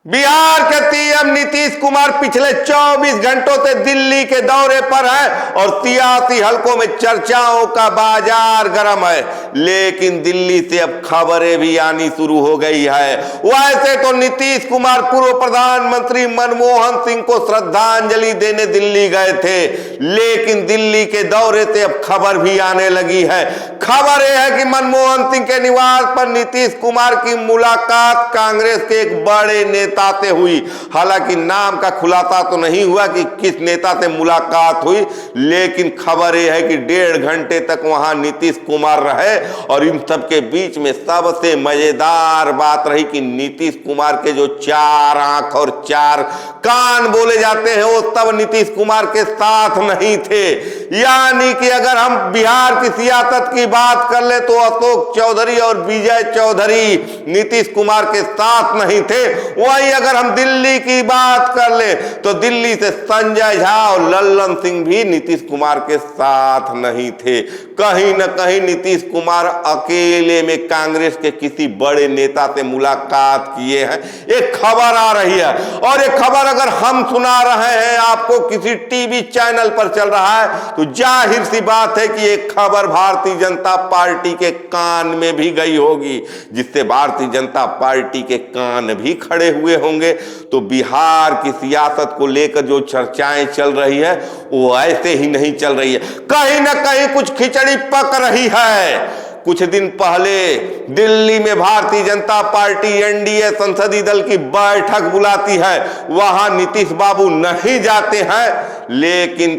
बिहार के सीएम नीतीश कुमार पिछले 24 घंटों से दिल्ली के दौरे पर है और सियासी हलकों में चर्चाओं का बाजार गर्म है। लेकिन दिल्ली से अब खबरें भी आनी शुरू हो गई है। वैसे तो नीतीश कुमार पूर्व प्रधानमंत्री मनमोहन सिंह को श्रद्धांजलि देने दिल्ली गए थे, लेकिन दिल्ली के दौरे से अब खबर भी आने लगी है। खबर यह है कि मनमोहन सिंह के निवास पर नीतीश कुमार की मुलाकात कांग्रेस के एक बड़े नेता से हुई। हालांकि नाम का खुलासा तो नहीं हुआ कि किस नेता से मुलाकात हुई, लेकिन खबर यह है कि 1.5 घंटे तक वहां नीतीश कुमार रहे। और इन सब के बीच में सबसे मजेदार बात रही कि नीतीश कुमार के जो 4 आंख और 4 कान बोले जाते हैं वो तब नीतीश कुमार के साथ नहीं थे। यानी कि अगर हम बिहार की सियासत की बात कर ले तो अशोक चौधरी और विजय चौधरी नीतीश कुमार के साथ नहीं थे। वहीं अगर हम दिल्ली की बात कर ले तो दिल्ली से संजय झा और लल्लन सिंह भी नीतीश कुमार के साथ नहीं थे। कहीं न कहीं नीतीश कुमार अकेले में कांग्रेस के किसी बड़े नेता से मुलाकात किए हैं, एक खबर आ रही है। और एक खबर अगर हम सुना रहे हैं आपको, किसी टीवी चैनल पर चल रहा है, तो जाहिर सी बात है कि एक खबर भारतीय जनता पार्टी के कान में भी गई होगी, जिससे भारतीय जनता पार्टी के कान भी खड़े हुए होंगे। तो बिहार की सियासत को लेकर जो चर्चाएं चल रही है वो ऐसे ही नहीं चल रही है, कहीं ना कहीं कुछ खिचड़ी पक रही है। कुछ दिन पहले दिल्ली में भारतीय जनता पार्टी एनडीए संसदीय दल की बैठक बुलाती है, वहां नीतीश बाबू नहीं जाते हैं, लेकिन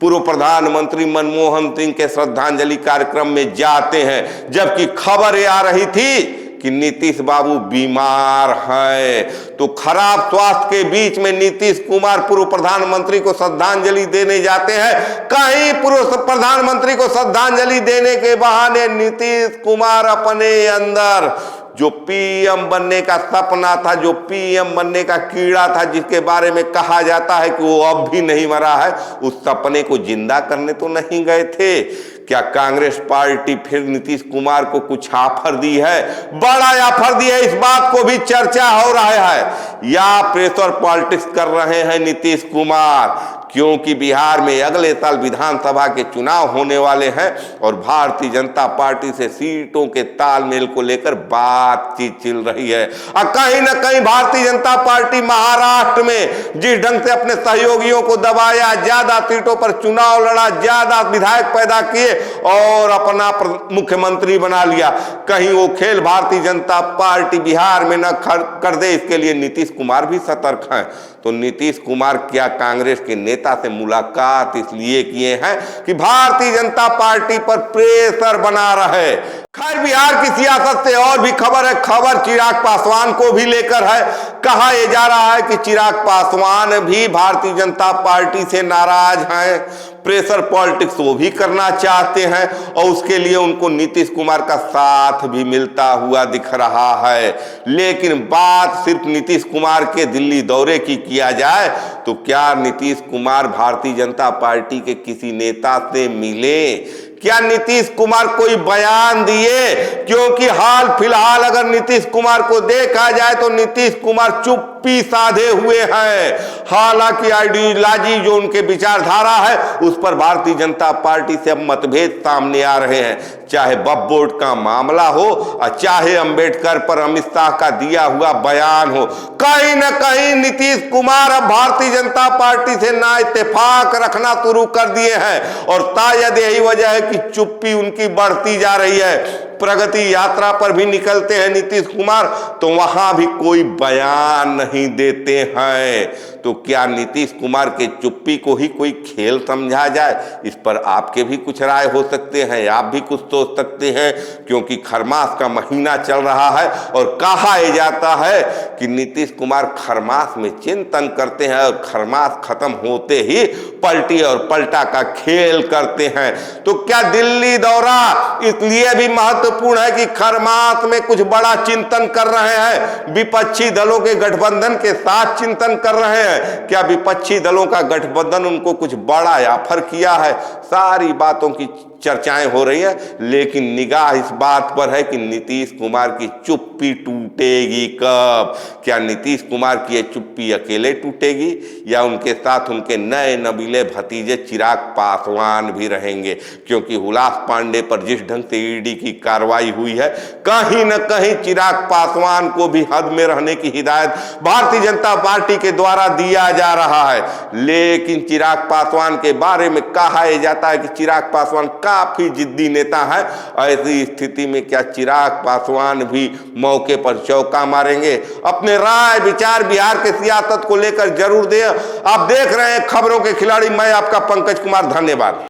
पूर्व प्रधानमंत्री मनमोहन सिंह के श्रद्धांजलि कार्यक्रम में जाते हैं। जबकि खबर ये आ रही थी कि नीतीश बाबू बीमार हैं। तो खराब स्वास्थ्य के बीच में नीतीश कुमार पूर्व प्रधानमंत्री को श्रद्धांजलि देने जाते हैं। कहीं पूर्व प्रधानमंत्री को श्रद्धांजलि देने के बहाने नीतीश कुमार अपने अंदर जो पीएम बनने का सपना था, जो पीएम बनने का कीड़ा था, जिसके बारे में कहा जाता है कि वो अब भी नहीं मरा है, उस सपने को जिंदा करने तो नहीं गए थे। क्या कांग्रेस पार्टी फिर नीतीश कुमार को कुछ ऑफर दी है, बड़ा ऑफर दी है, इस बात को भी चर्चा हो रहा है। या प्रेशर पॉलिटिक्स कर रहे हैं नीतीश कुमार, क्योंकि बिहार में अगले साल विधानसभा के चुनाव होने वाले हैं और भारतीय जनता पार्टी से सीटों के तालमेल को लेकर बातचीत चल रही है। और कहीं ना कहीं भारतीय जनता पार्टी महाराष्ट्र में जिस ढंग से अपने सहयोगियों को दबाया, ज्यादा सीटों पर चुनाव लड़ा, ज्यादा विधायक पैदा किए और अपना मुख्यमंत्री बना लिया, कहीं वो खेल भारतीय जनता पार्टी बिहार में न कर दे, इसके लिए नीतीश कुमार भी सतर्क हैं। तो नीतीश कुमार क्या कांग्रेस के नेता से मुलाकात इसलिए किए हैं कि भारतीय जनता पार्टी पर प्रेशर बना रहे। खैर, बिहार की सियासत से और भी खबर है। खबर चिराग पासवान को भी लेकर है। कहा यह जा रहा है कि चिराग पासवान भी भारतीय जनता पार्टी से नाराज हैं, प्रेशर पॉलिटिक्स वो भी करना चाहते हैं और उसके लिए उनको नीतीश कुमार का साथ भी मिलता हुआ दिख रहा है। लेकिन बात सिर्फ नीतीश कुमार के दिल्ली दौरे की किया जाए तो क्या नीतीश कुमार भारतीय जनता पार्टी के किसी नेता से मिले? क्या नीतीश कुमार कोई बयान दिए? क्योंकि हाल फिलहाल अगर नीतीश कुमार को देखा जाए तो नीतीश कुमार चुप्पी साधे हुए हैं। हालांकि आइडियोलॉजी जो उनके विचारधारा है उस पर भारतीय जनता पार्टी से अब मतभेद सामने आ रहे हैं। चाहे वक्फ बोर्ड का मामला हो और चाहे अंबेडकर पर अमित शाह का दिया हुआ बयान हो, कहीं न कहीं नीतीश कुमार अब भारतीय जनता पार्टी से ना इत्तेफाक रखना शुरू कर दिए हैं और शायद यही वजह है कि चुप्पी उनकी बढ़ती जा रही है। प्रगति यात्रा पर भी निकलते हैं नीतीश कुमार तो वहां भी कोई बयान नहीं देते हैं। तो क्या नीतीश कुमार के चुप्पी को ही कोई खेल समझा जाए? इस पर आपके भी कुछ राय हो सकते हैं, आप भी कुछ सोच सकते हैं, क्योंकि खरमास का महीना चल रहा है और कहा यह जाता है कि नीतीश कुमार खरमास में चिंतन करते हैं और खरमास खत्म होते ही पलटी और पलटा का खेल करते हैं। तो क्या दिल्ली दौरा इसलिए भी महत्वपूर्ण है कि खरमास में कुछ बड़ा चिंतन कर रहे हैं, विपक्षी दलों के गठबंधन के साथ चिंतन कर रहे हैं? क्या विपक्षी दलों का गठबंधन उनको कुछ बड़ा ऑफर किया है? सारी बातों की चर्चाएं हो रही है, लेकिन निगाह इस बात पर है कि नीतीश कुमार की चुप्पी टूटेगी कब। क्या नीतीश कुमार की ये चुप्पी अकेले टूटेगी या उनके साथ उनके नए नबीले भतीजे चिराग पासवान भी रहेंगे? क्योंकि हुलास पांडे पर जिस ढंग से ईडी की कार्रवाई हुई है, कहीं न कहीं चिराग पासवान को भी हद में रहने की हिदायत भारतीय जनता पार्टी के द्वारा दिया जा रहा है। लेकिन चिराग पासवान के बारे में कहा जाता है कि चिराग पासवान काफी जिद्दी नेता है। ऐसी स्थिति में क्या चिराग पासवान भी मौके पर चौका मारेंगे? अपने राय विचार बिहार के सियासत को लेकर जरूर दें। आप देख रहे हैं खबरों के खिलाड़ी, मैं आपका पंकज कुमार, धन्यवाद।